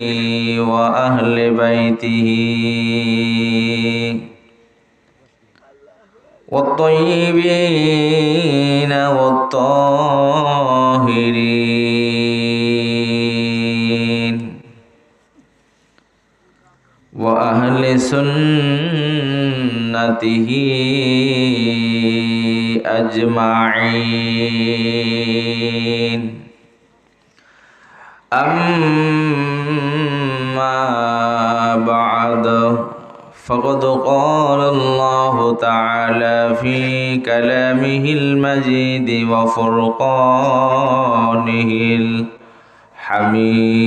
وأهل بيته والطيبين والطاهرين وأهل سنته أجمعين أما بعد فقد قال الله تعالى في كلامه المجيد وفرقانه الحميد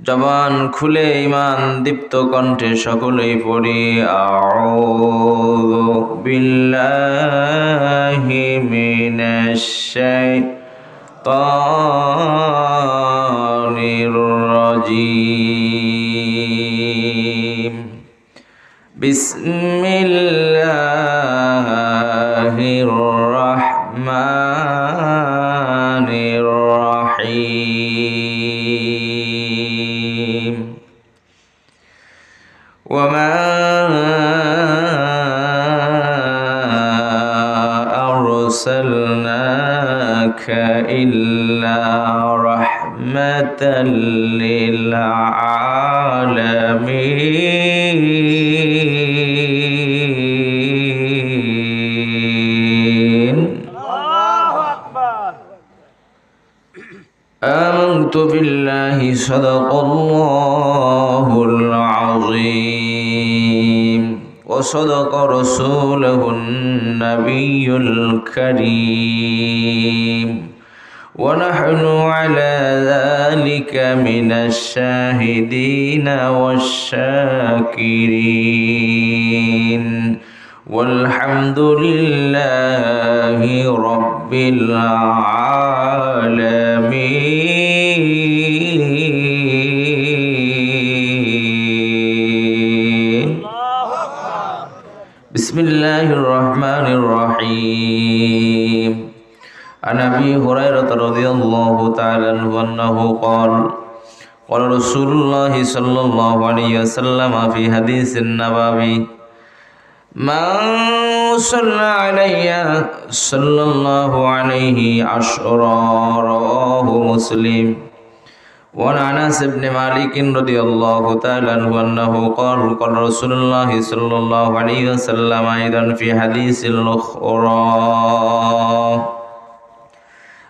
জবান খুলে ঈমান দীপ্ত কণ্ঠে সকলেই পড়ি আউযু বিল্লাহি মিনাশ শাইতানির রাজীম বিসমিল্লাহির রাহমানির রাহিম وما أرسلناك إلا رحمة للعالمين آمنت بالله صدق الله العظيم وصدق رسوله النبي الكريم ونحن على ذلك من الشاهدين والشاكرين والحمد لله رب العالمين بسم الله الرحمن الرحيم عن أبي هريرة رضي الله تعالى عنه أنه قال قال رسول الله صلى الله عليه وسلم في حديث النبوي من صلى علي صلى الله عليه عشرا رواه مسلم وعن أنس بن مالك رضي الله تعالى عنه أنه قال قال رسول الله صلى الله عليه وسلم أيضا في حديث الأخرى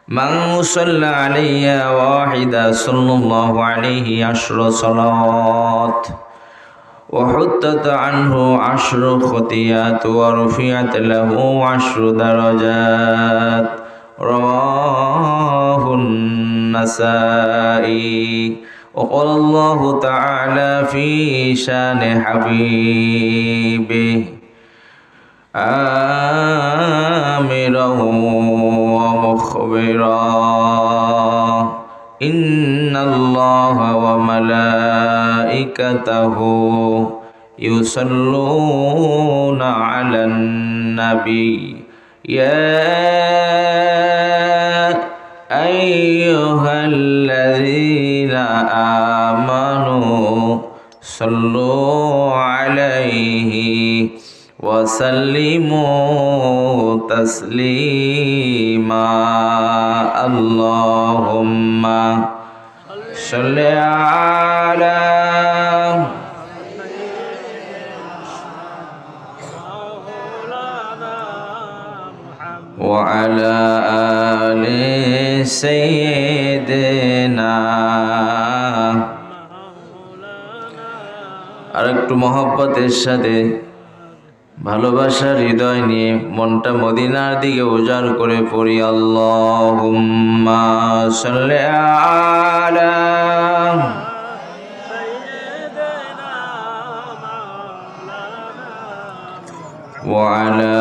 من صلى علي واحدا صلى الله عليه 10 صلوات وحطت عنه 10 خطيئات ورفعت له 10 درجات رواه النسائي وقال الله تعالى في شان حبيبه آمرا ومخبرا إن الله وملائكته يصلون على النبي يا أيها الذين آمنوا صلوا عليه وسلموا تسليما اللهم صل على وعلى آل سيدنا আর একটু মহব্বতের সাথে ভালোবাসার হৃদয় নিয়ে মনটা মদিনার দিকে উজাড় করে পড়ি আল্লাহুম্মা সাল্লি আলা ওয়া আলা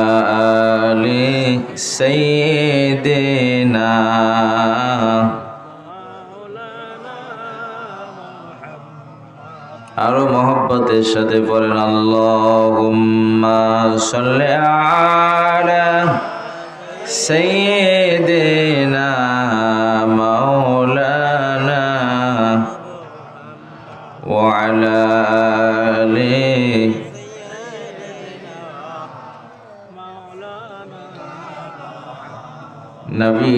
আলি সাইয়্যিদিনা আরো মহব্বতের সাথে পড়েন আল্লাহুম্মা সাল্লি আলা সাইয়্যিদিনা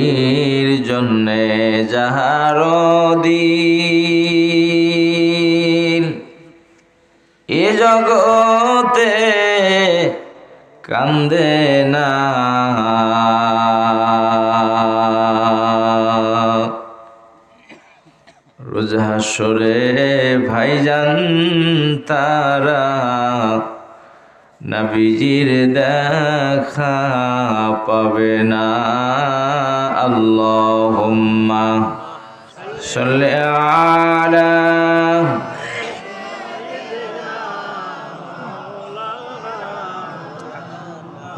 নবীর জন্যে যাহার দিল এ জগতে কান্দে না রোজ হাসরে ভাইজান তারা নবীজির দেখা পাবে না আল্লাহুম্মা সাল্লি আলা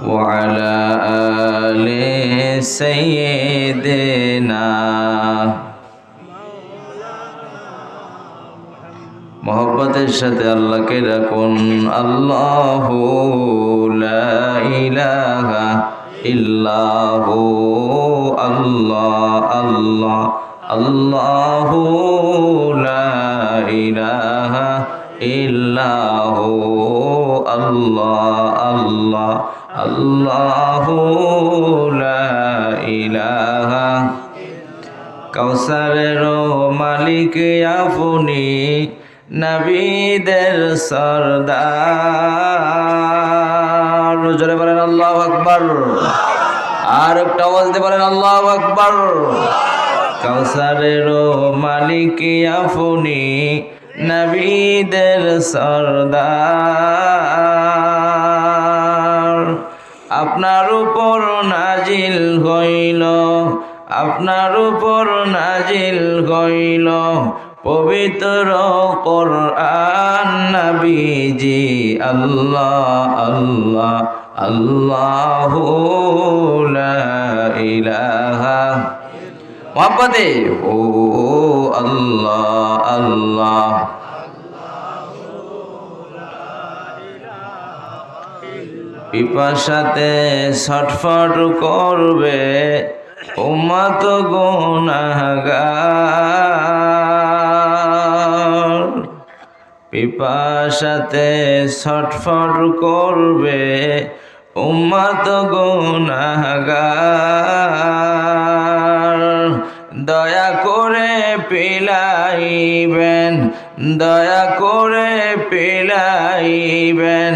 ওয়া আলা আলি সাইয়্যিদিনা মোহব্বতের সাথে আল্লাহকে ডাকুন আল্লাহু লা ইলাহা ইল্লাহু আল্লাহ আল্লাহ আল্লাহু লা ইলাহা ইল্লাহু আল্লাহ আল্লাহ আল্লাহু লা ইলাহা কাউসারের মালিক আপনি নবীদের সরদার জোরে বলেন আল্লাহু আকবার আর একটা আওয়াজ দিয়ে বলেন আল্লাহু আকবার কাউসারের মালিক আপনি নবীদের সরদার আপনার উপর নাজিল হইল আপনার উপর নাজিল হইল পবিত্র কোরআন নবীজি আল্লাহ আল্লাহ আল্লাহু লা ইলাহা মোহাব্বতে ও আল্লাহ আল্লাহ পিপাসাতে ছটফট করবে উম্মত গুনাহগার পিপাসাতে ছটফট করবে উম্মত গুনাহগার দয়া করে পিলাইবেন দয়া করে পিলাইবেন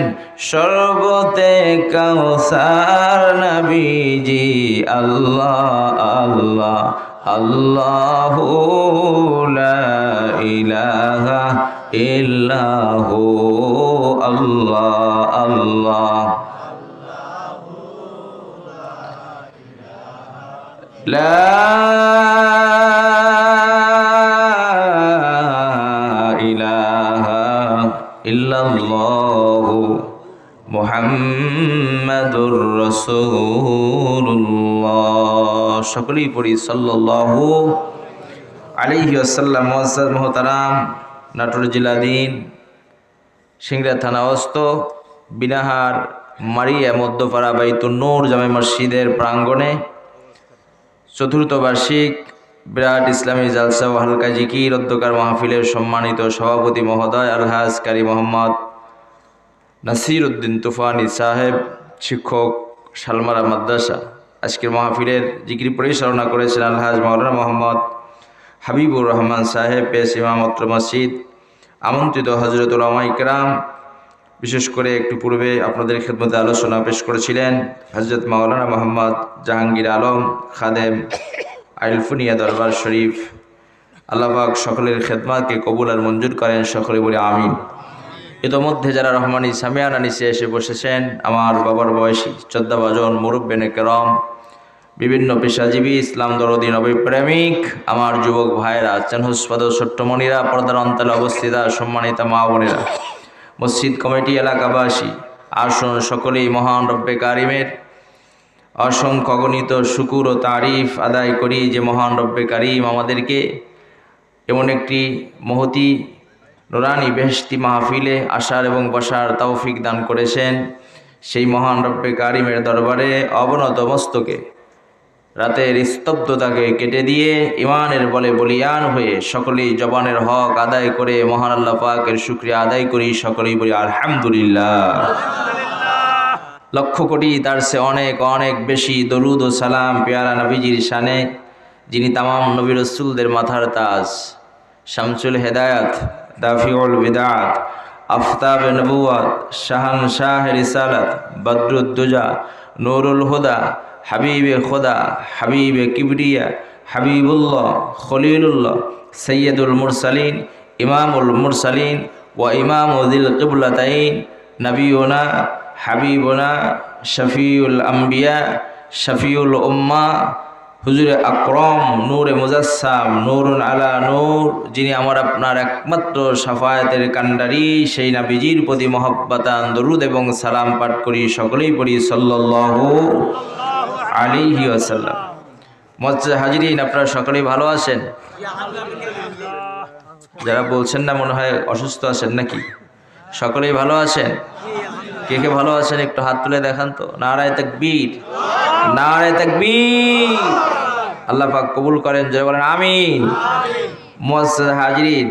শরবতে কাউসার নবীজি আল্লাহ আল্লাহ আল্লাহু লা ইলাহা ইল্লাহু আল্লাহ আল্লাহ লা ইলাহা ইল্লাল্লাহু মুহাম্মাদুর রাসূলুল্লাহ সকলেই পড়ি সাল্লাল্লাহু আলাইহি ওয়াসাল্লাম। মুআজ্জাজ মুহতারাম, নাটোর জেলাধীন সিংড়া থানা অস্ত বিনাহার মারিয়া মধ্যপাড়া বাইতুন নূর জামে মসজিদের প্রাঙ্গণে চতুর্থ বার্ষিক বিরাট ইসলামী জালসা ও হালকা জিকির অধ্যকার মাহফিলের সম্মানিত সভাপতি মহোদয় আলহাজ কারি মোহাম্মদ নাসির উদ্দিন তুফানি সাহেব, শিক্ষক শালমারা মাদ্রাসা, আজকের মাহফিলের জিকির পরিচালনা করেছেন আলহাজ মাওলানা মোহাম্মদ হাবিবুর রহমান সাহেব, পেশ ইমামত্র মসজিদ। আমন্ত্রিত হজরত উলামা ইকরাম, বিশেষ করে একটু পূর্বে আপনাদের খেদমতে আলোচনা পেশ করেছিলেন হজরত মাওলানা মোহাম্মদ জাহাঙ্গীর আলম খাদেম আইলফুনিয়া দরবার শরীফ। আল্লাহ পাক সকলের খেদমতকে কবুল আর মঞ্জুর করেন, সকলে বলে আমিন। ইতোমধ্যে যারা রহমানি সামিয়ানা নিচে এসে বসেছেন, আমার বাবার বয়সী 14 বাজন মুরব্বেনে কেরাম, বিভিন্ন পেশাজীবী, ইসলাম দরদি, নবী প্রেমিক, আমার যুবক ভাইয়েরা, চেনহুস্পাদ ছোট্টমণিরা, পর্দার অন্তলে অবস্থিত সম্মানিত মা বোনেরা, মসজিদ কমিটি এলাকাবাসী, আসুন সকলেই মহান রব্বে কারিমের অসংখ্য অগণিত শুকুর ও তারিফ আদায় করি যে মহান রব্বে কারিম আমাদেরকে এমন একটি মহতি নুরানি বেহেশতি মাহফিলে আসার এবং বসার তৌফিক দান করেছেন। সেই মহান রব্বে কারিমের দরবারে অবনত মস্তকে রাতের স্তব্ধতাকে কেটে দিয়ে ইমানের বলে বলিয়ান হয়ে সকলেই জবানের হক আদায় করে মহান আল্লাহ পাকের শুকরিয়া আদায় করি, সকলেই বলি আলহামদুলিল্লাহ। লক্ষ কোটি তার সে অনেক অনেক বেশি দরুদ ও সালাম পেয়ারা নবীজির শানে, যিনি তামাম নবী রসুলদের মাথার তাজ, শামসুল হেদায়াত, দাফিউল বিদাত, আফতাব নবুয়াত, শাহনশাহ রিসালাত, বদরুদ্দুজা, নুরুল হুদা, হাবিবে খুদা, হাবিবে কিবরিয়া, হাবিবুল্লাহ, খলিলুল্লাহ, সৈয়দুল মুরসালিন, ইমামুল মুরসালিন ওয়া ইমামুল কিবলাতাইন, নবীনা হাবিবনা শফিউল আম্বিয়া, শফিউল উম্মা, হুজুরে আকরম, নূরে মুজাসসাম, নূরুন আলা নূর, যিনি আমার আপনার একমাত্র শাফায়াতের কান্ডারি, সেই নবীজির প্রতি মহব্বতান দরুদ এবং সালাম পাঠ করি, সকলেই পড়ি সাল্লাল্লাহু আলাইহি ওয়াসাল্লাম। মুআজ্জাজ হাজিরিন, আপনারা সকলেই ভালো আছেন? যারা বলছেন না মনে হয় অসুস্থ আছেন নাকি? সকলেই ভালো আছেন? কে কে ভালো আছেন একটু হাত তুলে দেখান তো। নারায়ে তাকবীর, নারায়ে তাকবীর। আল্লাহ পাক কবুল করেন, জয় বলেন আমিন। মুআজ্জাজ হাজিরিন,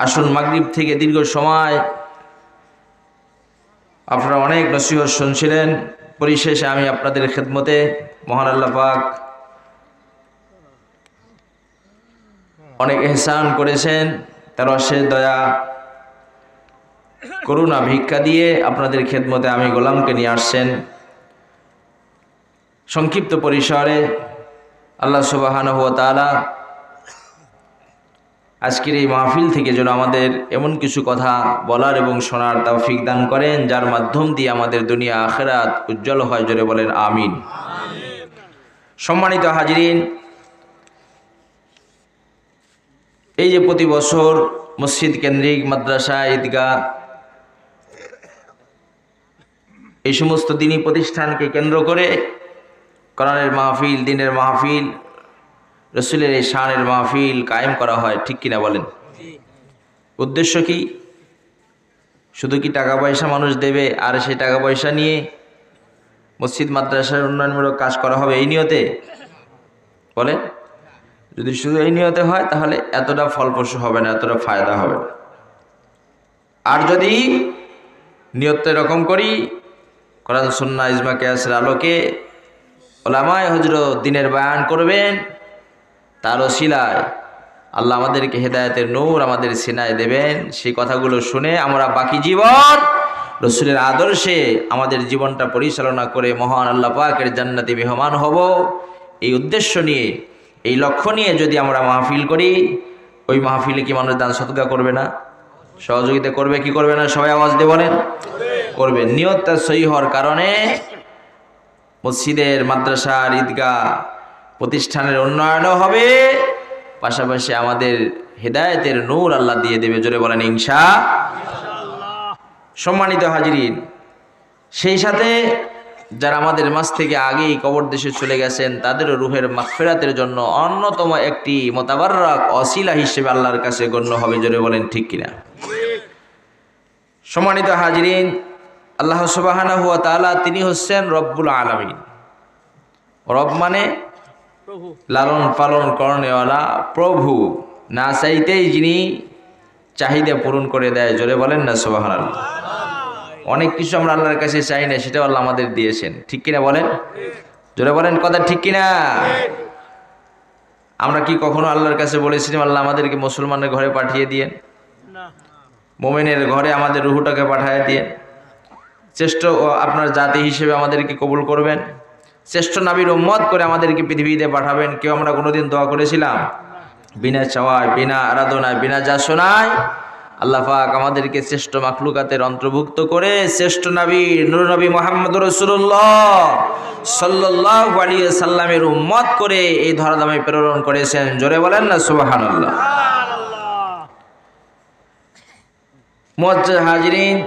আসুন মাগরিব থেকে দীর্ঘ সময় আপনারা অনেক নসিহত শুনছিলেন। পরিশেষে আমি আপনাদের খেদমতে, মহান আল্লাহ পাক অনেক ইহসান করেছেন, তার অশেষ দয়া করুণা ভিক্ষা দিয়ে আপনাদের খেদমতে আমি গোলামকে নিয়ে আসছেন। সংক্ষিপ্ত পরিসরে আল্লাহ সুবহানাহু ওয়া তাআলা আজকের এই মাহফিল থেকে যেন আমাদের এমন কিছু কথা বলার এবং শোনার তৌফিক দান করেন, যার মাধ্যম দিয়ে আমাদের দুনিয়া আখিরাত উজ্জ্বল হয়। জোরে বলেন আমিন। সম্মানিত হাজিরিন, এই যে প্রতি বছর মসজিদ কেন্দ্রিক, মাদ্রাসা, ঈদগাহ, এই সমস্ত দিনই প্রতিষ্ঠানকে কেন্দ্র করে কোরআনের মাহফিল, দ্বীনের মাহফিল, রসুলের এই শানের মাহফিল কায়েম করা হয়, ঠিক কিনা বলেন? উদ্দেশ্য কি? শুধু কি টাকা পয়সা মানুষ দেবে আর সেই টাকা পয়সা নিয়ে মসজিদ মাদ্রাসার উন্নয়নমূলক কাজ করা হবে এই নিয়তে? বলে যদি শুধু এই নিয়তে হয় তাহলে এতটা ফলপ্রসূ হবে না, এতটা ফায়দা হবে না। আর যদি নিয়ত এরকম করি, কোরআন সুন্নাহ ইজমা কিয়াসের আলোকে উলামায়ে হযরত দ্বীনের বয়ান করবেন, তার ওসিলায় আল্লাহ আমাদেরকে হেদায়েতের নূর আমাদের সিনায় দেবেন, সেই কথাগুলো শুনে আমরা বাকি জীবন রসুলের আদর্শে আমাদের জীবনটা পরিচালনা করে মহান আল্লাহ পাকের জান্নাতে মেহমান হব। এই উদ্দেশ্য নিয়ে, এই লক্ষ্য নিয়ে যদি আমরা মাহফিল করি, ওই মাহফিলে কি মানুষ দান সদকা করবে না? সহযোগিতা করবে কি করবে না? সবাই আওয়াজ দিয়ে বলেন করবে। নিয়তটা সহি হওয়ার কারণে মসজিদের, মাদ্রাসার, ঈদগাহ প্রতিষ্ঠানের উন্নয়নও হবে, পাশাপাশি আমাদের হেদায়েতের নূর আল্লাহ দিয়ে দেবে। জোরে বলেন ইনশাআল্লাহ। সম্মানিত হাজিরিন, সেই সাথে যারা আমাদের মাঝ থেকে আগেই কবর দেশে চলে গেছেন, তাদেরও রুহের মাগফিরাতের জন্য অন্যতম একটি মোতাবাররাক ওসিলা হিসেবে আল্লাহর কাছে গণ্য হবে। জোরে বলেন ঠিক কিনা? সম্মানিত হাজিরিন, আল্লাহ সুবহানাহু ওয়া তাআলা তিনি হচ্ছেন রব্বুল আলামিন। রব মানে লালন পালন করনেওয়ালা প্রভু, না চাইতেই যিনি চাহিদা পূরণ করে দেয়। জোরে বলেন না সুবহানাল্লাহ। অনেক কিছু আমরা আল্লাহর কাছে চাই না, সেটাও আল্লাহ আমাদের দিয়েছেন, ঠিক কিনা বলেন? জোরে বলেন কথা ঠিক কিনা? আমরা কি কখনো আল্লাহর কাছে বলেছিলাম আল্লাহ আমাদেরকে মুসলমানের ঘরে পাঠিয়ে দিয়েন, মুমিনের ঘরে আমাদের রুহটাকে পাঠিয়ে দিয়েন, শ্রেষ্ঠ আপনার জাতি হিসেবে আমাদেরকে কবুল করবেন, শ্রেষ্ঠ নবীর উম্মত করে আমাদেরকে পৃথিবীতে পাঠাবেন? কেউ আমরা কোনোদিন দোয়া করেছিলাম? বিনা চাওয়ায়, বিনা আরাধনায়, বিনা যাচনায় আল্লাহ পাক আমাদেরকে শ্রেষ্ঠ মাখলুকাতের অন্তর্ভুক্ত করে শ্রেষ্ঠ নবী নূর নবী মুহাম্মদুর রাসূলুল্লাহ সাল্লাল্লাহু আলাইহি ওয়াসাল্লামের উম্মত করে এই ধরাধামে প্রেরণ করেছেন। জোরে বলেন না সুবহানাল্লাহ। মুআজ্জাজ হাজিরিন,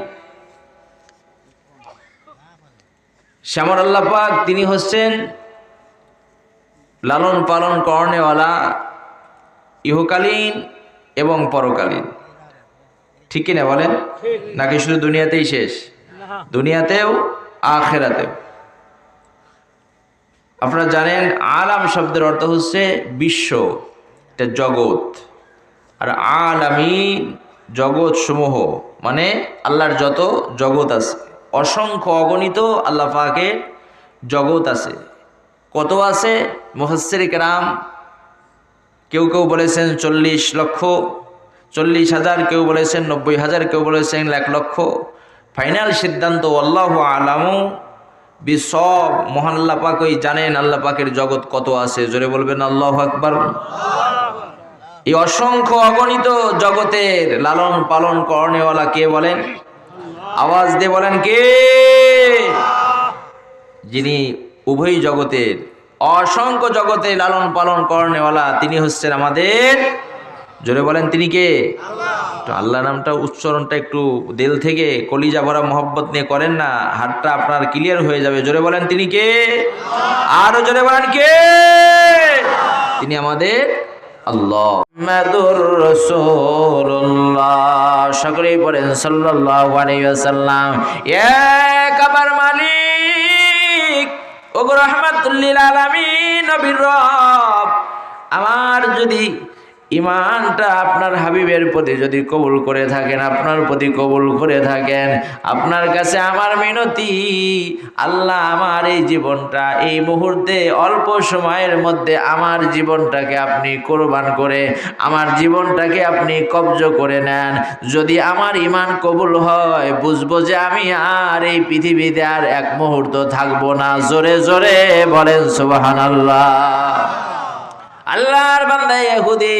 শ্যামর আল্লাহ পাক তিনি হচ্ছেন লালন পালন করনেওয়ালা, ইহকালীন এবং পরকালীন, ঠিক কিনা বলেন? নাকি শুধু দুনিয়াতেই শেষ? দুনিয়াতেও আখিরাতেও। আপনারা জানেন আলাম শব্দের অর্থ হচ্ছে বিশ্ব, এটা জগৎ। আর আলামিন জগৎ সমূহ মানে আল্লাহর যত জগৎ আছে, অসংখ্য অগণিত আল্লাহ পাকের জগৎ আছে। কত আছে? মুফাসসির কেরাম কেউ কেউ বলেছেন 40 লক্ষ, 40,000, কেউ বলেছেন 90,000, কেউ বলেছেন 1,00,000। ফাইনাল সিদ্ধান্ত আল্লাহু আলামু বিসব, মহান আল্লাহ পাকই জানেন আল্লাহ পাকের জগৎ কত আছে। জোরে বলবেন আল্লাহু আকবার। এই অসংখ্য অগণিত জগতের লালন পালন করনেওয়ালা কে বলেন? আওয়াজ দিয়ে বলেন কে? যিনি উভয় জগতের, অসংখ্য জগতের লালন পালন করনেওয়ালা, তিনি হচ্ছেন আমাদের, জোরে বলেন তিনি কে? আল্লাহ নামটা উচ্চারণটা একটু দিল থেকে কলিজা ভরা মোহব্বত নিয়ে করেন না, হাতটা আপনার ক্লিয়ার হয়ে যাবে। জোরে বলেন তিনি কে? আরো জোরে বলেন কে? তিনি আমাদের আল্লাহ। মুহাম্মাদুর রাসূলুল্লাহ, সকলেই পড়েন সাল্লাল্লাহু আলাইহি ওয়াসাল্লাম। এক আবার মালিক ওগো রাহমাতুল লিল আলামিন, নবীর রব, আমার যদি ইমানটা আপনার হাবিবের প্রতি যদি কবুল করে থাকেন, আপনার প্রতি কবুল করে থাকেন, আপনার কাছে আমার মিনতি, আল্লাহ আমার এই জীবনটা এই মুহূর্তে অল্প সময়ের মধ্যে আমার জীবনটাকে আপনি কোরবান করে আমার জীবনটাকে আপনি কবজ করে নেন। যদি আমার ইমান কবুল হয়, বুঝবো যে আমি আর এই পৃথিবীতে আর এক মুহূর্ত থাকবো না। জোরে জোরে বলেন সুবহানাল্লাহ। আল্লাহর বান্দা ইহুদি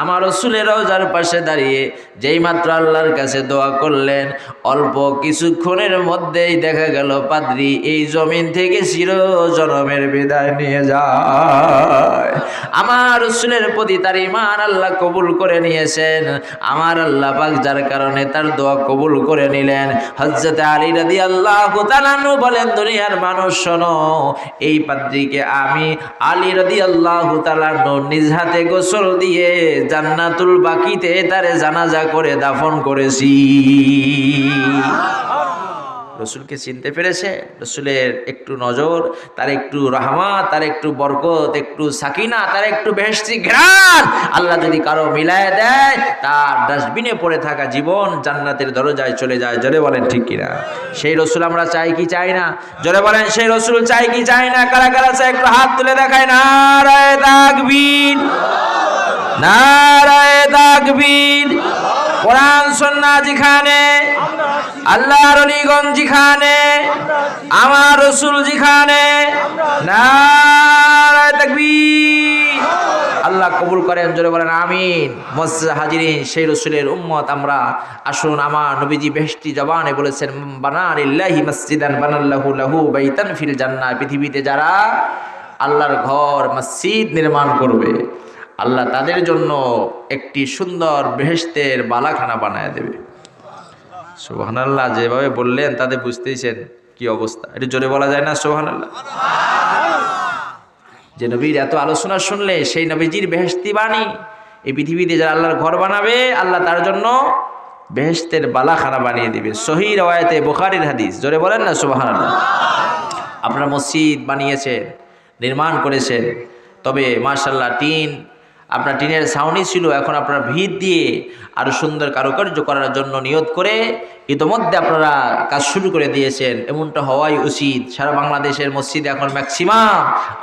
আমার রাসূলের রওজার পাশে দাঁড়িয়ে যেই মাত্র আল্লাহর কাছে দোয়া করলেন, অল্প কিছুক্ষণের মধ্যেই দেখা গেল পাদ্রী এই জমিন থেকে চিরজনমের বিদায় নিয়ে যায়। আমার রাসূলের প্রতি তার ঈমান আল্লাহ কবুল করে নিয়েছেন। আমার আল্লাহ পাক যার কারণে তার দোয়া কবুল করে নিলেন। হযরত আলী রাদিয়াল্লাহু তাআলা আনহু বলেন, দুনিয়ার মানুষ শোনো, এই পাদ্রীকে আমি আলী রাদিয়াল্লাহু তাআলা নিজ হাতে গোসল দিয়ে জান্নাতুল বাকিতে তারে জানাজা করে দাফন করেছি। রসুলকে চিনতে পেরেছে, রসুলের একটু নজর, তার একটু রহমত, তার একটু বরকত, একটু সাকিনা, তার একটু বেহেশতি ঘ্রাণ আল্লাহ যদি কারো মিলায় দেয়, তার ডাস্টবিনে পড়ে থাকা জীবন জান্নাতের দরজায় চলে যায়। জোরে বলেন ঠিক কিনা? সেই রসুল আমরা চাই কি চাই না? জোরে বলেন সেই রসুল চাই কি চাই না? কারা কারা চাই একটু হাত তুলে দেখায়। নারায়ে তাকবীর, নারায়ে তাকবীর। কোরআন সুন্নাহ যেখানে, আল্লাহর ওলিগণ যেখানে, আমার রাসূল যেখানে, নারায়ে তাকবীর। আল্লাহ কবুল করেন। জোরে বলেন আমিন। মুআজ্জাজ হাজিরিন, সেই রাসূলের উম্মত আমরা। আসুন, আমার নবীজি বেহেশতি জবানে বলেছেন, বানা লিল্লাহি মসজিদান বানাল্লাহু লাহু বাইতান ফিল জান্নাহ। পৃথিবীতে যারা আল্লাহর ঘর মসজিদ নির্মাণ করবে, আল্লাহ তাদের জন্য একটি সুন্দর বেহেশতের বালাখানা বানায় দেবে। সুবহানাল্লাহ। যেভাবে বললেন তাতে বুঝতেইছেন কি অবস্থা। এটা জোরে বলা যায় না? সুবহানাল্লাহ। যে নবীর এত আলোচনা শুনলে সেই নবীজির বেহেশতি বাণী, এই পৃথিবীতে যারা আল্লাহর ঘর বানাবে, আল্লাহ তার জন্য বেহেশতের বালাখানা বানিয়ে দিবে। সহিহ riwayate বুখারীর হাদিস। জোরে বলেন না সুবহানাল্লাহ। আপনারা মসজিদ বানিয়েছেন, নির্মাণ করেছেন, তবে মাশাআল্লাহ আপনার টিনের ছাউনি ছিল, এখন আপনারা ভিত দিয়ে আরো সুন্দর কারুকার্য করার জন্য নিয়ত করে ইতোমধ্যে আপনারা কাজ শুরু করে দিয়েছেন। এমনটা হওয়াই উচিত। সারা বাংলাদেশের মসজিদে এখন ম্যাক্সিমাম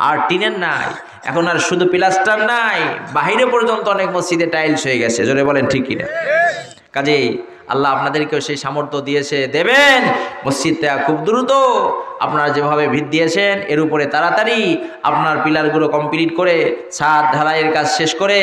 আর টিনের নাই, এখন আর শুধু প্লাস্টার নাই, বাইরে পর্যন্ত অনেক মসজিদে টাইলস হয়ে গেছে। জোরে বলেন ঠিক কিনা? কাজেই আল্লাহ আপনাদেরকেও সেই সামর্থ্য দিয়েছে, দেবেন। মসজিদটা খুব দ্রুত আপনারা যেভাবে ভিত দিয়েছেন, এর উপরে তাড়াতাড়ি আপনার পিলারগুলো কমপ্লিট করে ছাদ ঢালাইয়ের কাজ শেষ করে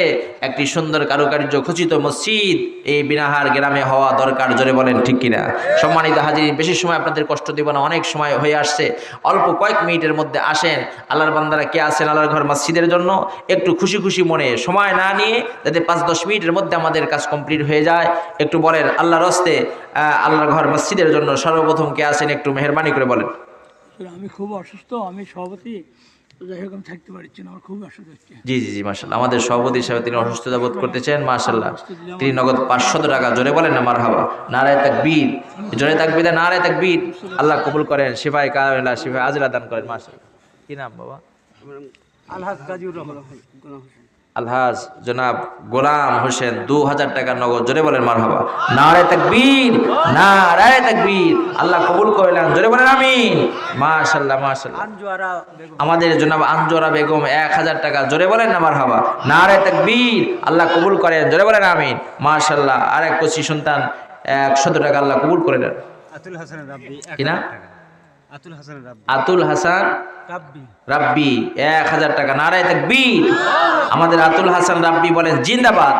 একটি সুন্দর কারুকার্য খচিত মসজিদ এই বিনাহার গ্রামে হওয়া দরকার। জোরে বলেন ঠিক কিনা? সম্মানিত হাজিরিন, বেশি সময় আপনাদের কষ্ট দেব না, অনেক সময় হয়ে আসছে। অল্প কয়েক মিনিটের মধ্যে আসেন, আল্লাহর বান্দারা কে আছেন আল্লাহর ঘর মসজিদের জন্য, একটু খুশি খুশি মনে, সময় না নিয়ে, যাতে 5-10 মিনিটের মধ্যে আমাদের কাজ কমপ্লিট হয়ে যায়। একটু বলেন আল্লাহর হস্তে আল্লাহর ঘর মসজিদের জন্য সর্বপ্রথম কে আছেন, একটু মেহেরবানি করে বলেন। আমি খুব অসুস্থ, আমি সভাপতি, যাই হোক আমি থাকতে পারছি না, আমার খুব অসুস্থ হচ্ছে। জি জি জি, মাশাআল্লাহ। আমাদের সভাপতি হিসেবে তিনি অসুস্থতা বোধ করতেছেন, মাশাআল্লাহ। তিনি নগদ 500 টাকা, জোরে বলেন না মারহাবা, নারায়ে তাকবীর, জোরে তাকবীর, নারায়ে তাকবীর। আল্লাহ কবুল করেন, শিফায়ে কামিলা, শিফায়ে আজিলা দান করেন, মাশাআল্লাহ। কি নাম বাবা? আলহাজ গাজীউর রহমান। আলহাজ জনাব গোলাম হোসেন 2000 টাকা নগদ, জোরে বলেন মারহাবা। নারে তাকবীর, নারে তাকবীর। আল্লাহ কবুল করেন, জোরে বলেন আমিন। মাশাআল্লাহ মাশাআল্লাহ। আমাদের জনাব আঞ্জুরা বেগম 1000 টাকা, জোরে বলেন না মারহাবা। নারে তাকবীর, আল্লাহ কবুল করেন, জোরে বলেন আমিন। মাশাআল্লাহ। আরেক কচি সন্তান 100 টাকা, আল্লাহ কবুল করে নেন। আতুল হাসান রাব্বি কি না? আতুল হাসান রাব্বি আতুল হাসান রাব্বি রাব্বি 1000 টাকা, নারায়ে তাকবীর। আমাদের আতুল হাসান রাব্বি বলেন জিন্দাবাদ,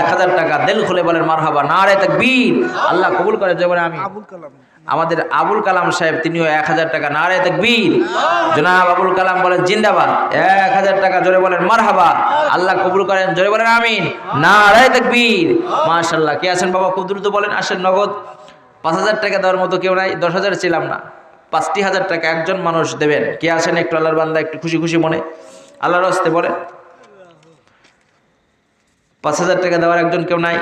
1000 টাকা। দিল খুলে বলেন মারহাবা, নারায়ে তাকবীর। আল্লাহ কবুল করে, জোরে বলেন আমিন। আবুল কালাম আমাদের আবুল কালাম সাহেব, তিনিও 1000 টাকা, নারায়ে তাকবীর। জনাব আবুল কালাম বলেন জিন্দাবাদ, 1000 টাকা, জোরে বলেন মারহাবা। আল্লাহ কবুল করেন, জোরে বলেন আমিন। নারায়ে তাকবীর। মাশাআল্লাহ। কে আছেন বাবা? খুব দ্রুত বলেন। আসেন, নগদ 5000 টাকা দেওয়ার মতো কেউ নাই? 10,000 ছিলাম না, 50,000 টাকা একজন মানুষ দেবেন। কে আছেন একটু আল্লাহর বান্দা, একটু খুশি খুশি মনে আল্লাহর রাস্তে বলে? 5000 টাকা দেওয়ার একজন কেউ নাই?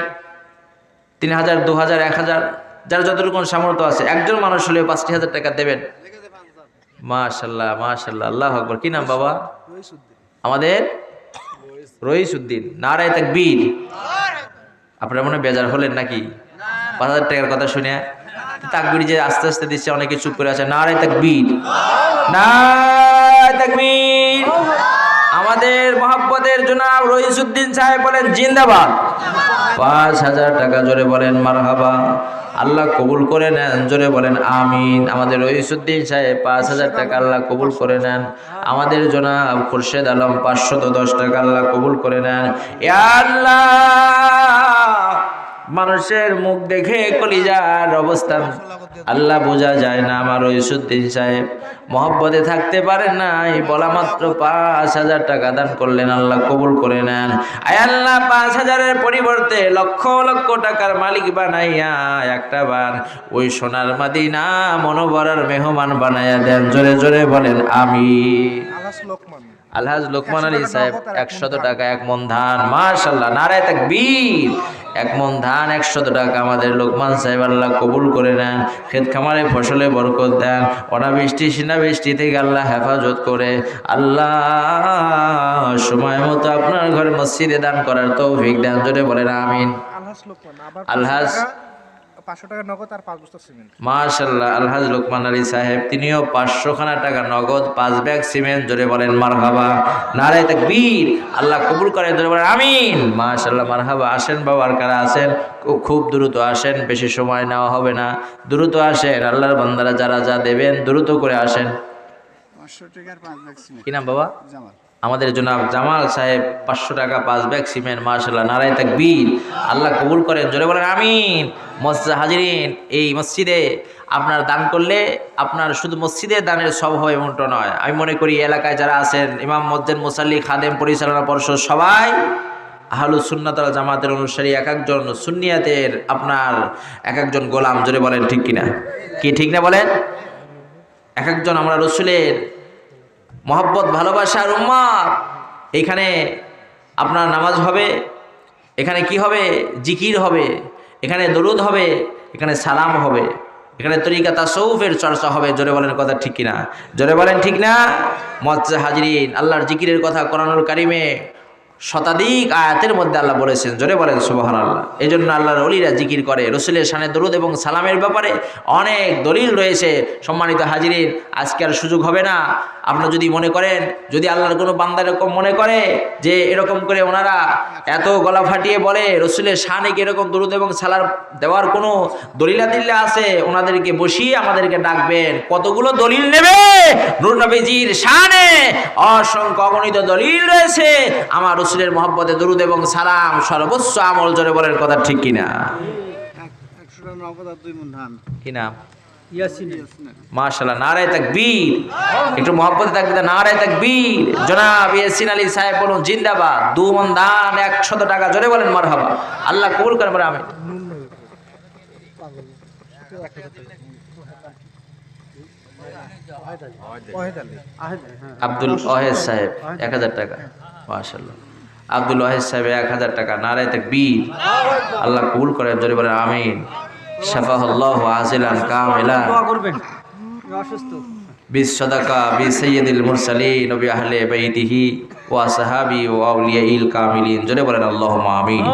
3000, 2000, 1000, যার যতটুকু সামর্থ্য আছে, একজন মানুষ হলেও 50,000 টাকা দেবেন। মাশাআল্লাহ মাশাআল্লাহ, আল্লাহু আকবার। কি নাম বাবা? আমাদের রইসউদ্দিন। নারায়ে তাকবীর। আপনারা মনে বেজার হলেন নাকি 5000 টাকার কথা শুনে? তাকবীর যে আস্তে আস্তে দিচ্ছে, অনেকে চুপ করে আছে। নারায়ে তাকবীর, নারায়ে তাকবীর। আমাদের মহব্বতের জনাব রইসউদ্দিন সাহেব বলেন জিন্দাবাদ, 5000 টাকা, জোরে বলেন মারহাবা। আল্লাহ কবুল করে নেন, জোরে বলেন আমিন। আমাদের রইসউদ্দিন সাহেব 5000 টাকা, আল্লাহ কবুল করে নেন। আমাদের জনাব খুরশেদ আলম 510 টাকা, আল্লাহ কবুল করে নেন। ইয়া আল্লাহ, মানুষের মুখ দেখে কলিজার অবস্থান আল্লাহ বোঝা যায় না। আমার রইসউদ্দিন সাহেব মহব্বতে থাকতে পারেন নাই, বলা মাত্র 5000 টাকা দান করলেন, আল্লাহ কবুল করে নেন। আয় আল্লাহ, 5000-এর পরিবর্তে লক্ষ লক্ষ টাকার মালিক বানাইয়া একটা বার ওই সোনার মদিনা মনোবরার মেহমান বানাইয়া দেন, জোরে জোরে বলেন আমিন। আলহাজ লোকমান আলী সাহেব 100 টাকা, 1 মন ধান। মাশাআল্লাহ, নারায়ে তাকবীর। 1 মন ধান, 100 টাকা। আমাদের লোকমান সাহেব আল্লাহ কবুল করে নেন, ক্ষেত খামারে ফসলে বরকত দেন, অনাবৃষ্টি শিলাবৃষ্টি থেকে আল্লাহ হেফাজত করে। আল্লাহ সময় মতো আপনার ঘরে মসজিদে দান করার তৌফিক দেন, জোরে বলেন আমিন। আলহাজ 500 টাকা নগদ আর 5 বস্তা সিমেন্ট। মাশাআল্লাহ। আলহাজ লোকমান আলী সাহেব, তিনিও 500 খানা টাকা নগদ, 5 ব্যাগ সিমেন্ট, জোরে বলেন মারহাবা। নারায়ে তাকবীর। আল্লাহ কবুল করেন, জোরে বলেন আমিন। মাশাআল্লাহ মারহাবা। আসেন বাবা, আর কারা আছেন? খুব দ্রুত আসেন, বেশি সময় নেওয়া হবে না, দ্রুত আসেন। আল্লাহর বান্দারা যারা যা দেবেন দ্রুত করে আসেন। 500 টাকা আর 5 ব্যাগ সিমেন্ট। কি নাম বাবা? জামাল। আমাদের জনাব জামাল সাহেব 500 টাকা, 5 ব্যাগ সিমেন্ট। মাশাআল্লাহ, নারায়ে তাকবীর। আল্লাহ কবুল করেন, জোরে বলেন আমিন। মসজিদ হাজিরিন, এই মসজিদে আপনার দান করলে আপনার শুধু মসজিদের দানের সব হবে এমনটা নয়। আমি মনে করি এলাকায় যারা আছেন, ইমাম, মুয়াজ্জিন, মুসাল্লি, খাদেম, পরিচালনা পর্ষদ, সবাই আহলুস সুন্নাত ওয়াল জামাতের অনুসারী, এক একজন সুন্নিয়াতের আপনার এক একজন গোলাম, জোরে বলেন ঠিক কিনা? কি ঠিক না বলেন? এক একজন আমরা রসুলের মহব্বত ভালোবাসার উম্মত। এখানে আপনার নামাজ হবে, এখানে কি হবে? জিকির হবে, এখানে দরুদ হবে, এখানে সালাম হবে, এখানে তরিকা তাসাউফের চর্চা হবে, জোরে বলেন কথা ঠিক কিনা? জোরে বলেন ঠিক না? মুআজ্জিজ হাজিরিন, আল্লাহর জিকিরের কথা কোরআনুল কারিমে শতাধিক আয়াতের মধ্যে আল্লাহ বলেছেন, জোরে বলেন সুবহানাল্লাহ। এই জন্য আল্লাহর ওলিরা জিকির করে। রসুলের শানে দরুদ এবং সালামের ব্যাপারে অনেক দলিল রয়েছে। সম্মানিত হাজিরিন, আজকে আর সুযোগ হবে না। আপনারা যদি মনে করেন, যদি আল্লাহর কোনো বান্দা এরকম মনে করে যে এরকম করে ওনারা এত গলা ফাটিয়ে বলে রসুলের শানে কি এরকম দরুদ এবং সালাম দেওয়ার কোনো দলিলাদিল্লা আছে, ওনাদেরকে বসিয়ে আমাদেরকে ডাকবেন। কতগুলো দলিল নেবে? নূর নবীজির শানে অসংখ্য অগণিত দলিল রয়েছে। আমার রসুলের মহব্বতে দরুদ এবং সালাম সর্বোচ্চ আমল, জোরে বলেন কথা ঠিক কিনা? 100 টাকা নগদ আর 2 মণ ধান। কি নাম? ইয়াসিন। মাশাআল্লাহ, নারায়ে তাকবীর। একটু মহব্বতে থাকবে, নারায়ে তাকবীর। জনাব ইয়াসিন আলী সাহেব বলুন জিন্দাবাদ। 2 মণ ধান, 100 টাকা, জোরে বলেন মারহাবা। আল্লাহ কবুল করেন, বলে আমিন। আব্দুল ওয়াহেদ সাহেব 1000 টাকা। মাশাআল্লাহ, আব্দুল ওয়াহেদ সাহেব 1000 টাকা। নারায়ে তাকবীর। আল্লাহ কবুল করেন, জোরে বলেন আমিন। শাফাহুল্লাহু আজিলান কামিলা। দোয়া করবেন, অসুস্থ। বিসসাদাকা বিসাইয়্যিদিল মুরসালিন ওয়া বিআহলি বাইতিহি ওয়া সাহাবি ওয়া আউলিয়াইল কামিলিন। জোরে বলেন আল্লাহুম্মা আমিন।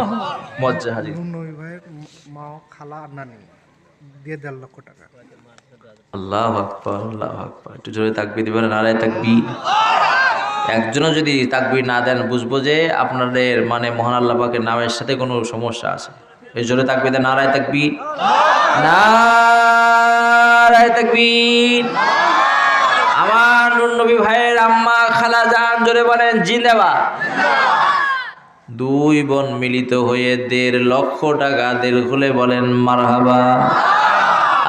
মুয়াজ্জাহ হাজির। নবী ভাইয়ের মা খালা আর নানি দিয়ে 1.5 লক্ষ টাকা। আল্লাহু আকবার, আল্লাহু আকবার। একটু জোরে তাকবীর দিবেন, নারায়ে তাকবীর। একজনও যদি তাকবীর না দেন বুঝবো যে আপনাদের মানে মহান আল্লাহ পাকের নামের সাথে কোনো সমস্যা আছে। এই জোরে তাকবীর দেন, নারায়ে তাকবীর, নারায়ে তাকবীর। আমার নূর নবী ভাইয়ের আম্মা খালা জান জোরে বলেন জিন্দাবাদ। 2 বোন মিলিত হয়ে 1.5 লক্ষ টাকা দিল খুলে বলেন মারহাবা।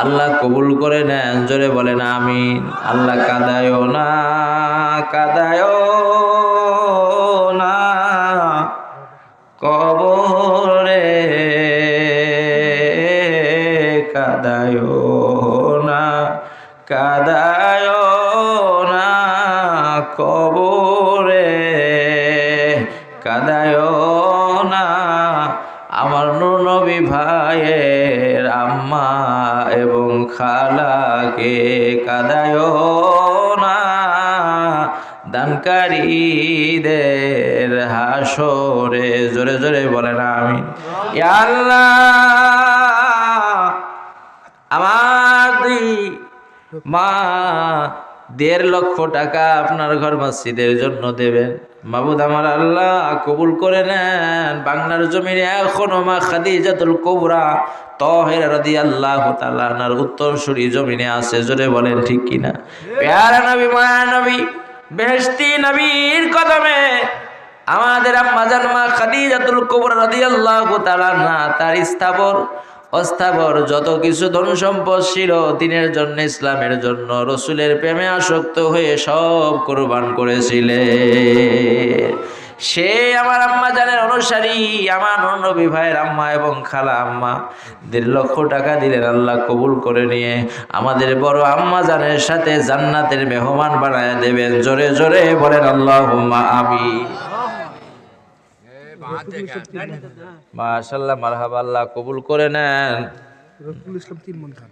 আল্লাহ কবুল করে নেন, জোরে বলেন আমিন। আল্লাহ কাদায়ও না, কাদায়ও না কবরে, কাদায়ও না, কাদায়ও না কবরে, কাদায়ও না আমার নূর নবী ভাইয়ের আম্মা এবং খালাকে, কাদায়ও না দানকারীদের হাসরে। জোরে জোরে বলেন আমিন। ইয়া আল্লাহ, আমার মা 1.5 লক্ষ টাকা আপনার ঘর মসজিদের জন্য দেবেন। মাবুদ আমার আল্লাহ কবুল করে নেন। বাংলার জমিনে এখনো মা খাদিজাতুল কুবরা তাহেরা রাদিয়াল্লাহু তাআলা আনহার উত্তরসূরি জমিনে আছে। জোরে বলেন ঠিক কিনা? প্যারা নবী, মায়া নবী, বেহেশতি নবীর কদমে আমাদের আম্মা জান মা খাদিজাতুল কুবরা রাদিয়াল্লাহু তাআলা আনহা তার স্থাবর অস্থাবর যত কিছু ধন সম্পদ ছিল দিনের জন্য, ইসলামের জন্য, রসুলের প্রেমে আসক্ত হয়ে সব কুরবান করেছিলেন। সে আমার আম্মা জানের অনুসারী, আমার নবী ভাইয়ের আম্মা এবং খালা আম্মা 1.5 লক্ষ টাকা দিলেন। আল্লাহ কবুল করে নিয়ে আমাদের বড় আম্মা জানের সাথে জান্নাতের মেহমান বানায় দেবেন। জোরে জোরে বলেন আল্লাহুম্মা আমিন। মাশাআল্লাহ, মারহাবা, আল্লাহ কবুল করে নেন। রফিকুল ইসলাম 3 মণ ধান।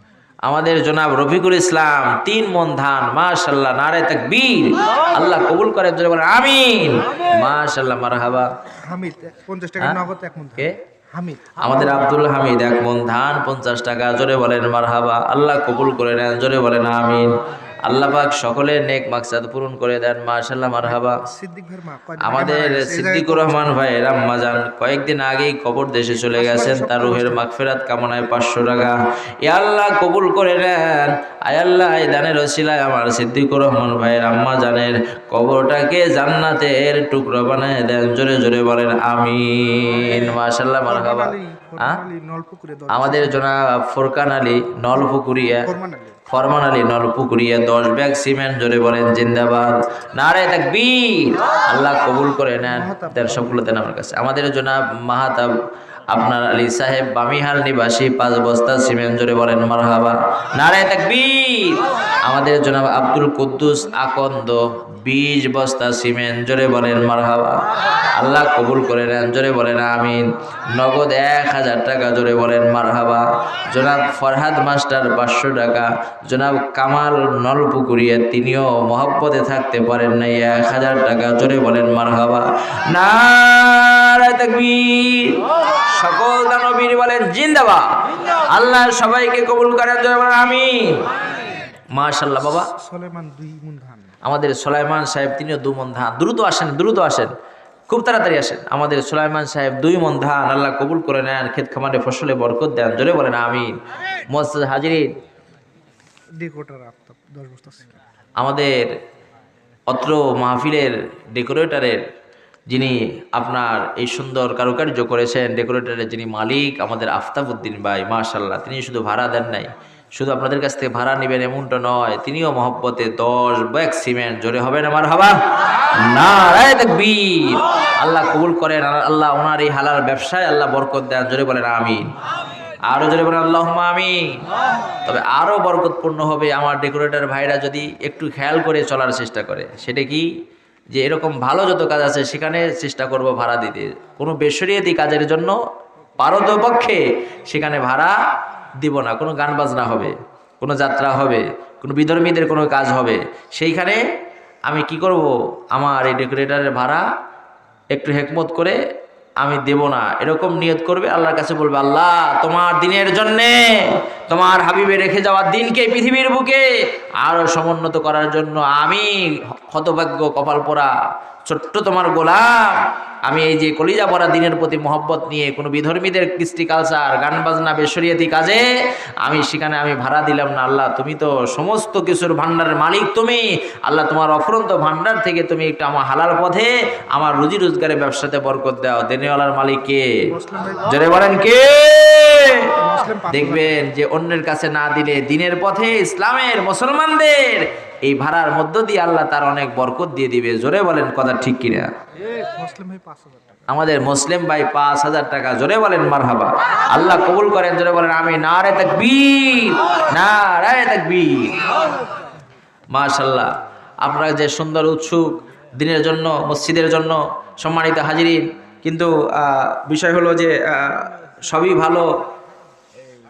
আমাদের জনাব রফিকুল ইসলাম 3 মণ ধান। মাশাআল্লাহ, নারে তাকবীর। আল্লাহ কবুল করেন, জোরে বলেন আমিন। মাশাআল্লাহ, মারহাবা। হামিদ 50 টাকা নগদ 1 মণ ধান। কে? হামিদ। আমাদের আব্দুল হামিদ 1 মণ ধান 50 টাকা। জোরে বলেন মারহাবা। আল্লাহ কবুল করে নেন, জোরে বলেন আমিন। আল্লাহ পাক সকলের নেক মাকসাদ পূরণ করে দেন। মাশাআল্লাহ, মারহাবা। সিদ্দিক ভাইয়ের মা আমাদের সিদ্দিকুর রহমান ভাইয়ের আম্মা জান কয়েকদিন আগেই কবর দেশে চলে গেছেন। তার রুহের মাগফিরাত কামনায় 500 টাকা। ইয়া আল্লাহ কবুল করে নেন। আয় আল্লাহ, এই দানের ওসিলায় আমার সিদ্দিকুর রহমান ভাইয়ের আম্মা জানের কবরটাকে জান্নাতের টুকরো বানায় দেন। জোরে জোরে বলেন আমিন। মাশাআল্লাহ, মারহাবা। আমাদের জনাব ফোরকান আলী নলপুকুরিয়া, ফরমান আলী নলপুকুরিয়া 10 ব্যাগ সিমেন্ট। জোরে বলেন জিন্দাবাদ, নারে তাকবীর। আল্লাহ কবুল করে নেন। দেন সবগুলো দেন আমার কাছে। আমাদের জনাব মাহাতাব আপনার আলী সাহেব বামিহাল নিবাসী 5 বস্তা সিমেন্ট। জোরে বলেন মারহাবা, নারে তাকবীর। আমাদের জনাব আব্দুল কুদ্দুস আকন্দ 20 বস্তা সিমেন্ট। জোরে বলেন মারহাবা। আল্লাহ কবুল করে নেন, জোরে বলেন আমিন। নগদ 1000 টাকা। জোরে বলেন মারহাবা। জনাব ফরহাদ মাস্টার 500 টাকা। জনাব কামাল নলপুকুরিয়া তিনিও মহব্বতে থাকতে পারেন নাই, 1000 টাকা। জোরে বলেন মারহাবা, নারে তাকবীর। সকল দানবীর বলেন জিন্দাবাদ। আল্লাহ সবাইকে কবুল করেন, জোরে বলেন আমিন। মাশাআল্লাহ। বাবা সুলাইমান 2 মণ ধান। আমাদের সুলাইমান সাহেব তিনিও 2 মণ ধান। দ্রুত আসেন, দ্রুত আসেন, খুব তাড়াতাড়ি আসেন। আমাদের সুলাইমান সাহেব 2 মণ ধান। আল্লাহ কবুল করে নেন, ক্ষেত খামারে ফসলে বরকত দেন। জোরে বলেন আমিন। মুআজ্জাজ হাজিরিন, ডেকোরেটর আফতাব 10 বস্তা সিমেন্ট। আমাদের অত্র মাহফিলের ডেকোরেটরের যিনি আপনার এই সুন্দর কারুকার্য করেছেন, ডেকোরেটরের যিনি মালিক আমাদের আফতাবউদ্দিন ভাই, মাশাআল্লাহ, তিনি শুধু ভাড়া দেন নাই, শুধু আপনাদের কাছ থেকে ভাড়া নেবেন এমনটা নয়, তিনিও মহব্বতে 10 ব্যাগ সিমেন্ট। জোরে হবে না মারহাবা, নারে তাকবীর। আল্লাহ কবুল করেন। আল্লাহ ওনার এই হালাল ব্যবসায় আল্লাহ বরকত দেন। জোরে বলেন আমিন। আরো জোরে বলেন আল্লাহুম্মা আমিন। তবে আরো বরকতপূর্ণ হবে আমার ডেকোরেটর ভাইরা যদি একটু খেয়াল করে চলার চেষ্টা করে। সেটা কি, যে এরকম ভালো যত কাজ আছে সেখানে চেষ্টা করব ভাড়া দিতে। কোনো বেসরিয়াতি কাজের জন্য পারতপক্ষে সেখানে ভাড়া দিব না। কোনো গান বাজনা হবে, কোনো যাত্রা হবে, কোনো বিধর্মীদের কোনো কাজ হবে, সেইখানে আমি কি করব, আমার এই ডেকোরেটরের ভাড়া একটু হেকমত করে আমি দেব না, এরকম নিয়ত করবে। আল্লাহর কাছে বলবে, আল্লাহ তোমার দিনের জন্যে, তোমার হাবিবে রেখে যাওয়ার দিনকে পৃথিবীর বুকে আরো সমুন্নত করার জন্য আমি হতভাগ্য কপাল পোড়া ছোট্ট তোমার গোলাম, আমি এই যে কলিজা পড়া দিনের প্রতি মহব্বত নিয়ে কোনো বিধর্মীদের কৃষ্টি কালচার, গান বাজনা, বেশরিয়াতি কাজে আমি সেখানে আমি ভাড়া দিলাম না। আল্লাহ তুমি তো সমস্ত কিছুর ভান্ডারের মালিক, তুমি আল্লাহ তোমার অফুরন্ত ভান্ডার থেকে তুমি একটু আমার হালাল পথে আমার রুজি রোজগারের ব্যবসাতে বরকত দাও। দেনেওয়ালার মালিক কে? জোরে বলেন কে? দেখবেন যে অন্যের কাছে না দিলে দিনের পথে ইসলামের মুসলমানদের এই ভাড়ার মধ্য দিয়ে আল্লাহ তার অনেক বরকত দিয়ে দিবে। জোরে বলেন কথা ঠিক কিনা? আমাদের মুসলিম ভাই 5,000 টাকা, জোরে বলেন মারহাবা। আল্লাহ কবুল করেন, জোরে বলেন আমি। নারে তাকবীর, নারে তাকবীর। মাশাআল্লাহ, আপনারা যে সুন্দর উৎসুক দিনের জন্য, মসজিদের জন্য, সম্মানিত হাজিরিন, কিন্তু বিষয় হলো যে সবই ভালো,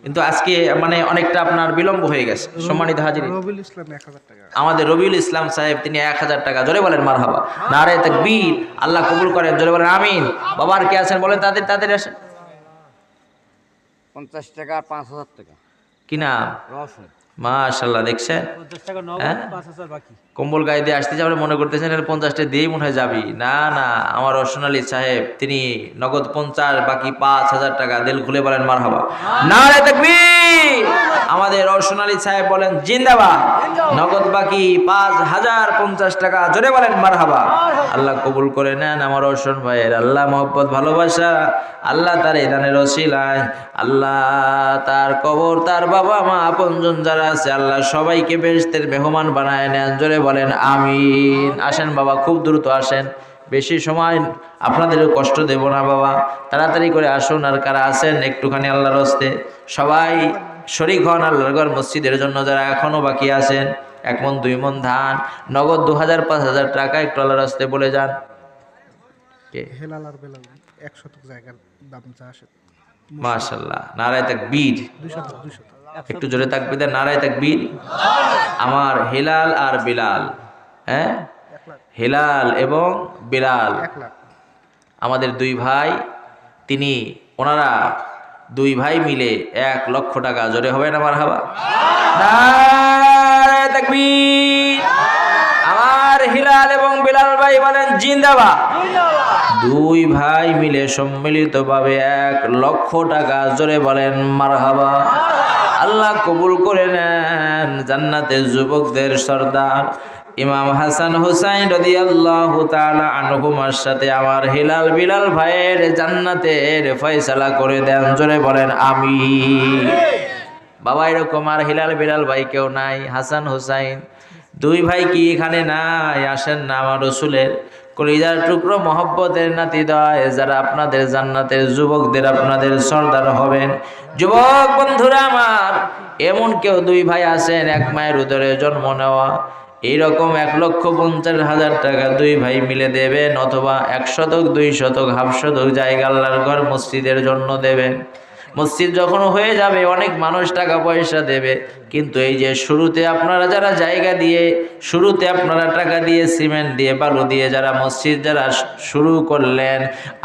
কিন্তু আজকে মানে অনেকটা আপনার বিলম্ব হয়ে গেছে। সম্মানিত হাজিরিন, আমাদের রবিউল ইসলাম সাহেব তিনি 1000 টাকা, জোরে বলেন মারহাবা। নারে তাকবীর। আল্লাহ কবুল করেন, জোরে বলেন আমিন। বাবার কে আছেন বলেন, তাদের আসেন। 50 টাকা 5,000 টাকা কি নাম? মাশাআল্লাহ, দেখছেন কম্বল গায়ে দিয়ে আসতে যাবে, মনে করতেছেন 50টা দিয়েই মনে হয় যাবি। না না, আমার রওশন আলী সাহেব তিনি নগদ 50, বাকি 5,000 টাকা। দিল খুলে বলেন মারহাবা। নারে তাকবীর। আমাদের রওশন আলী সাহেব বলেন জিন্দাবাদ। নগদ বাকি 5,050 টাকা, জোরে বলেন মারহাবা। আল্লাহ কবুল করে নেন আমার রওশন ভাইয়ের। আল্লাহ মহব্বত ভালোবাসা আল্লাহ তার এই দানের ওসিলায় আল্লাহ তার কবর, তার বাবা মা আপনজন যারা আছে আল্লাহ সবাইকে বেহেশতের মেহমান বানায় নেন। জোরে বলেন আমিন। আসেন বাবা, খুব দ্রুত আসেন, বেশি সময় আপনাদেরও কষ্ট দেব না বাবা, তাড়াতাড়ি করে আসুন। আর কারা আছেন একটুখানি আল্লাহর হস্তে সবাই শরীক হন আল্লাহর ঘর মসজিদের জন্য। যারা এখনো বাকি আছেন, 1 মণ 2 মণ ধান, নগদ 2,000 5,000 টাকা একটু আল্লাহর হস্তে বলে যান। হেলাল আর বেলাল 1 শতক জায়গার দাম যা আসে। মাশাআল্লাহ, নারায়ে তাকবীর। 200 একটু জোরে তাকবীর দেন, নারায়ে তাকবীর। আমার হেলাল আর বিলাল, হ্যাঁ, হেলাল এবং বিলাল 1 লাখ আমাদের 2 ভাই, তিনি ওনারা 2 ভাই মিলে 1 লক্ষ টাকা। জোরে হবে না মারহাবা? নারায়ে তাকবীর। আমার হেলাল এবং বিলাল ভাই বলেন জিন্দাবাদ। 2 ভাই মিলে সম্মিলিতভাবে 1 লক্ষ টাকা। জোরে বলেন মারহাবা। আল্লাহ কবুল করে নেন জান্নাতের যুবকদের সর্দার ইমাম হাসান হুসাইন রাদিয়াল্লাহু তাআলা আনহুমার সাথে আমার হেলাল বিলাল ভাইয়ের জান্নাতের ফয়সালা করে দেন। জোরে বলেন আমিন। বাবা, এরকম আর হেলাল বিলাল ভাই কেউ নাই? হাসান হুসাইন 2 ভাই কি এখানে নাই? আসেন না আমার রাসূলের কলিজার টুকরো মহব্বতের নাতিদয় যারা আপনাদের জান্নাতের যুবকদের আপনাদের সর্দার হবেন। যুবক বন্ধুরা আমার, এমন কেউ 2 ভাই আছেন 1 মায়ের উদরে জন্ম নেওয়া, এইরকম 1,50,000 টাকা 2 ভাই মিলে দেবেন, অথবা 1 শতক 2 শতক হাফ শতক জায়গা আল্লাহর ঘর মসজিদের জন্য দেবেন। মসজিদ যখন হয়ে যাবে অনেক মানুষ টাকা পয়সা দেবে, কিন্তু এই যে শুরুতে আপনারা যারা জায়গা দিয়ে, শুরুতে আপনারা টাকা দিয়ে, সিমেন্ট দিয়ে, বালু দিয়ে যারা মসজিদ যারা শুরু করলেন,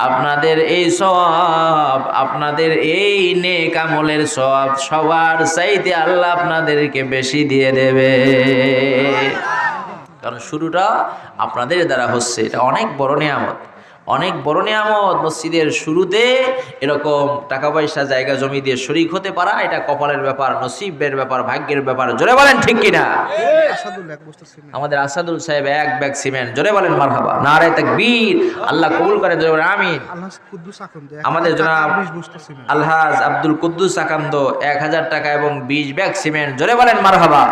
আপনাদের এই সওয়াব, আপনাদের এই নেক আমলের সওয়াব সবার চাইতে আল্লাহ আপনাদেরকে বেশি দিয়ে দেবে। কারণ শুরুটা আপনাদের দ্বারা হচ্ছে, এটা অনেক বড় নিয়ামত, অনেক বড় নিয়ামত। মসজিদের শুরুতে এরকম টাকা পয়সা জায়গা জমি দিয়ে শরীক হতে পারা, এটা কপালের ব্যাপার, নসিবের ব্যাপার, ভাগ্যের ব্যাপার। জোরে বলেন ঠিক কিনা? আমাদের আসাদুল সাহেব 1 ব্যাগ সিমেন্ট। জোরে বলেন মারহাবা। নারে তাকবীর। আল্লাহ কবুল করে, জোরে বলেন আমিন। আমাদের জনাব আলহাজ আব্দুল কুদ্দুস আকন্দ 1000 টাকা এবং 20 ব্যাগ সিমেন্ট। জোরে বলেন মারহাবা।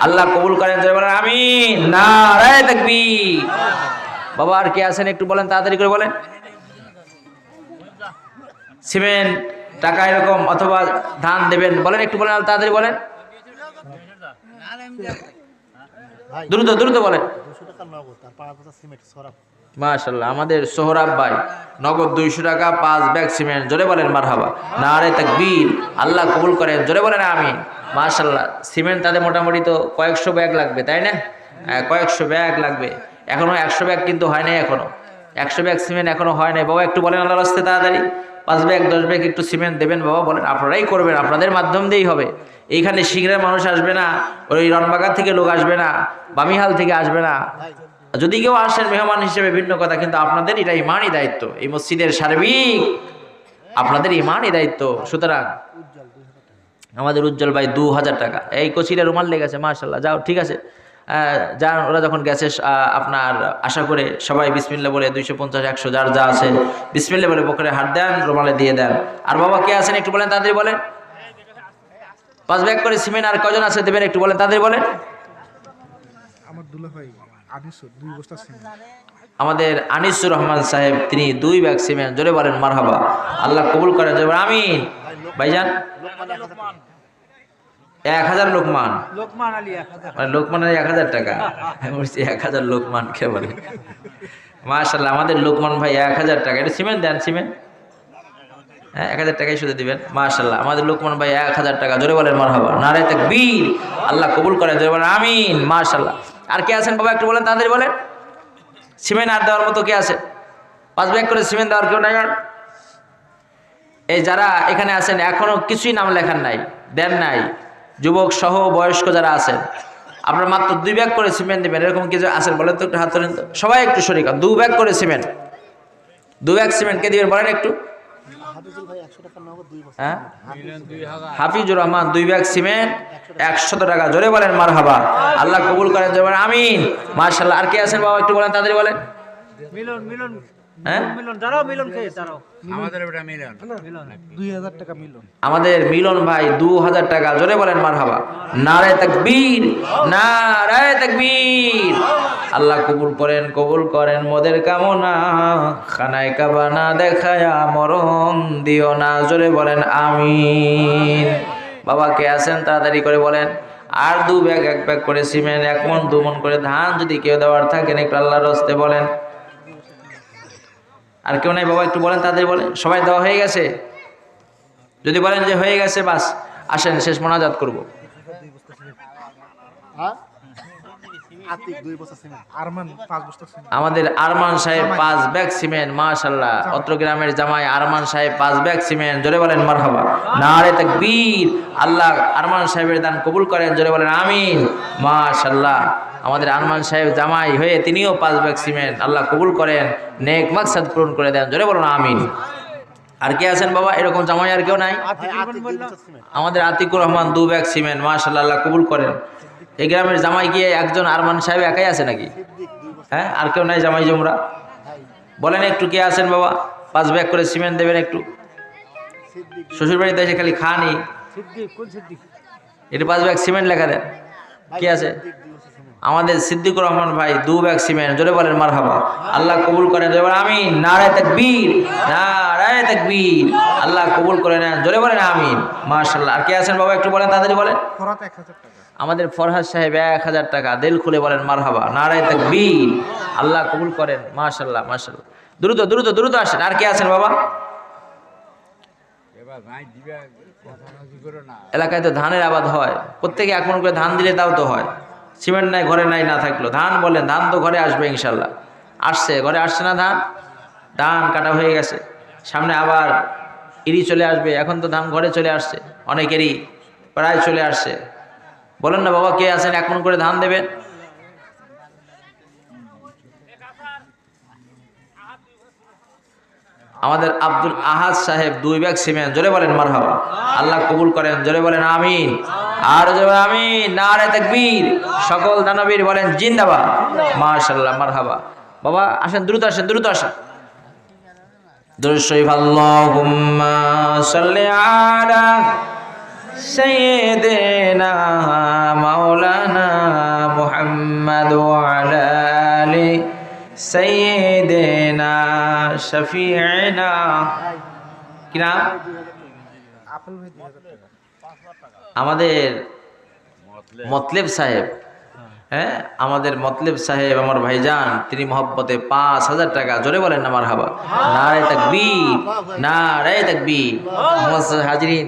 আল্লাহ কবুল করেন, জোরে বলেন আমিন। নারে তাকবীর। বাবা আর কে আছেন একটু বলেন, তাড়াতাড়ি করে বলেন। সিমেন্ট টাকা এরকম অথবা ধান দেবেন, বলেন একটু বলেন, তাড়াতাড়ি বলেন, দ্রুত দ্রুত বলেন। 200 টাকা নগদ আর 5,000 সিমেন্ট সরাব। মাশাআল্লাহ। আমাদের সোহরাব ভাই নগদ 200 টাকা 5 ব্যাগ সিমেন্ট, জোরে বলেন মারহাবা, নারে তাকবীর, আল্লাহ কবুল করেন, জোরে বলেন আমিন। মাশাআল্লাহ। সিমেন্ট তাদের মোটামুটি তো কয়েকশো ব্যাগ লাগবে, তাই না? কয়েকশো ব্যাগ লাগবে। এখনো 100 ব্যাগ কিন্তু হয় নাই, এখনো 100 ব্যাগ সিমেন্ট এখনো হয় নাই। বাবা একটু বলেন আল্লাহর রাস্তায় তাড়াতাড়ি 5 ব্যাগ 10 ব্যাগ একটু সিমেন্ট দেবেন বাবা, বলেন। আপনারাই করবেন, আপনাদের মাধ্যম দিয়েই হবে। এইখানে সিংড়ার মানুষ আসবে না, ওই রনবাগান থেকে লোক আসবে না, বামিহাল থেকে আসবে না। যদি কেউ আসেন মেহমান হিসেবে ভিন্ন কথা, কিন্তু আপনাদের এটা ইমানই দায়িত্ব, এই মসজিদের সার্বিক আপনাদের ইমানই দায়িত্ব। সুতরাং আমাদের উজ্জ্বল ভাই 2000 টাকা, এই কচিরা রুমাল লেগেছে, মাশাআল্লাহ। যাও, ঠিক আছে, যান। ওরা যখন গেছে আপনার আশা করে সবাই বিসমিল্লাহ বলে 250 100 যার যা আছে বিসমিল্লাহ বলে পকেটে হাত দেন, রুমালে দিয়ে দেন। আর বাবা কে আছেন একটু বলেন, তাদের বলেন। 5 ব্যাগ করে সিমেন্ট আর কজন আছে দেবেন একটু বলেন, তাদের বলেন। আমার দুলা ভাই আনিস 2 বস্তা সিমেন্ট। আমাদের আনিসুর রহমান সাহেব, তিনি 2 ব্যাগ সিমেন্ট, জোরে বলেন মারহাবা, আল্লাহ কবুল করেন, জোরে বলেন আমিন। ভাইজান 1000 লোকমান, লোকমান আলী 1000, লোকমান 1000 টাকা, আমি বলছি 1000 লোকমান কে বলে। মাশাআল্লাহ। আমাদের লোকমান ভাই 1000 টাকা, এটা সিমেন্ট দেন, সিমেন্ট 1000 টাকাই শুধু দিবেন। মাশাআল্লাহ। আমাদের লোকমান ভাই 1000 টাকা, জোরে বলেন মারহাবা, নারে তাকবীর, আল্লাহ কবুল করেন, জোরে বলেন আমিন। মাশাআল্লাহ। আর কে আছেন বাবা একটু বলেন, তাদের বলেন। সিমেন্ট আর দেওয়ার মতো কে আছে? 5 ব্যাগ করে সিমেন্ট দেওয়ার কেউ নাই? আর এই যারা এখানে আছেন এখনো কিছুই নাম লেখান নাই, দেন নাই, যুবক সহ বয়স্ক যারা আছেন, আপনারা মাত্র 2 ব্যাগ করে সিমেন্ট দেবেন, এরকম কিছু আছেন বলেন তো, একটু হাত তোলেন তো, সবাই একটু শরীক। 2 ব্যাগ করে সিমেন্ট, 2 ব্যাগ সিমেন্ট কে দিবেন বলেন একটু। হ্যাঁ, হাফিজুর রহমান 2 ব্যাগ সিমেন্ট 100 টাকা, জোরে বলেন মারহাবা, আল্লাহ কবুল করেন, জোরে বলেন আমিন। মাশাআল্লাহ। আর কে আছেন বাবা একটু বলেন, তাদের বলেন। মিলন মিলন হ্যাঁ, মিলন যারাও মিলন খেয়ে তারাও আমাদের এটা মিলন 2000 টাকা মিলন। আমাদের মিলন ভাই 2000 টাকা, জোরে বলেন মারহাবা, নারে তাকবীর, নারে তাকবীর, আল্লাহ কবুল করেন, কবুল করেন মোদের কামনা, খানায় কাবা না দেখায়া মরণ দিও না, জোরে বলেন আমিন। বাবা কে আছেন তাড়াতাড়ি করে বলেন। আর 2 ব্যাগ 1 ব্যাগ করে সিমেন্ট, 1 মণ 2 মণ করে ধান যদি কেউ দেওয়ার থাকেন একটু আল্লাহর রাস্তায় বলেন। আর কেউ নাই বাবা একটু বলেন, তাদের বলেন। সবাই দেওয়া হয়ে গেছে? যদি বলেন যে হয়ে গেছে, বাস আসেন শেষ মোনাজাত করব। আরমান 5 বস্তা সিমেন্ট। আমাদের আরমান সাহেব 5 ব্যাগ সিমেন্ট, মাশাআল্লাহ। অত্র গ্রামের জামাই আরমান সাহেব 5 ব্যাগ সিমেন্ট, জোরে বলেন মারহাবা, নারে তাকবীর, আল্লাহ আরমান সাহেবের দান কবুল করেন, জোরে বলেন আমিন। মাশাআল্লাহ। আমাদের আরমান সাহেব জামাই হয়ে তিনিও 5 ব্যাগ সিমেন্ট, আল্লাহ কবুল করেন, নেক মাকসাদ পূরণ করে দেন, জোরে বলেন আমিন। আর কে আছেন বাবা এরকম জামাই? আর কেউ নাই? আমাদের আতিকুর রহমান 2 ব্যাগ সিমেন্ট, মাশাআল্লাহ, আল্লাহ কবুল করেন। এই গ্রামের জামাই গিয়ে একজন আরমান সাহেব একাই আছে নাকি? হ্যাঁ, আর কেউ নাই জামাই জমরা? বলেন একটু কে আছেন বাবা? 5 ব্যাগ করে সিমেন্ট দেবেন একটু। শ্বশুর বাড়িতে এসে খালি খানি, এটা 5 ব্যাগ সিমেন্ট লেখা দেন। কে আছে? আমাদের সিদ্দিকুর রহমান ভাই 2 ব্যাগ সিমেন্ট, জোরে বলেন মারহাবা, আল্লাহ কবুল করেন, জোরে বলেন আমিন। নারে তাকবীর, নারে তাকবীর, আল্লাহ কবুল করে নেন, জোরে বলেন আমিন। মাশাআল্লাহ। আর কে আছেন বাবা একটু বলেন, তাড়াতাড়ি বলেন। ফরাত 1000 টাকা। আমাদের ফরহাদ সাহেব 1000 টাকা, দিল খুলে বলেন মারহাবা, নারে তাকবীর, আল্লাহ কবুল করেন। মাশাআল্লাহ, মাশাআল্লাহ। দ্রুত দ্রুত দ্রুত আসেন। আর কে আছেন বাবা? এলাকায় তো ধানের আবাদ হয়, প্রত্যেকে 1 মণ করে ধান দিলে তাও তো হয়। সিমেন্ট নাই, ঘরে নাই, না থাকলো ধান বলেন, ধান তো ঘরে আসবে ইনশাল্লাহ। আসছে, ঘরে আসছে না ধান? ধান কাটা হয়ে গেছে, সামনে আবার ইরি চলে আসবে। এখন তো ধান ঘরে চলে আসছে, অনেকেরই প্রায় চলে আসছে। বলেন না বাবা কে আছেন 1 মণ করে ধান দেবেন? আমাদের আব্দুল আহাদ সাহেব 2 ব্যাগ সিমেন্ট, জোরে বলেন মারহাবা, আল্লাহ কবুল করেন, জোরে বলেন আমিন। আর জোরে আমিন, নারে তাকবীর, সকল দানবীর বলেন জিন্দাবাদ। মাশাআল্লাহ, মারহাবা। বাবা আসেন, দ্রুত আসেন, দ্রুত আসেন। দুরূদ শরীফ, আল্লাহুম্মা সাল্লি আলা সাইয়্যিদিনা মাওলানা মুহাম্মদ ওয়া আলা আলি সাইয়্যিদিনা শাফিঈনা। কি নাম? আপেল ভাই 2000 টাকা। আমাদের মতলেব সাহেব হ্যাঁ, আমাদের মতলেব সাহেব আমার ভাইজান তিনি মহব্বতে 5,000 টাকা, জোরে বলেন না মারহাবা, নারে তাকবীর, নারে তাকবীর। হাজিরিন,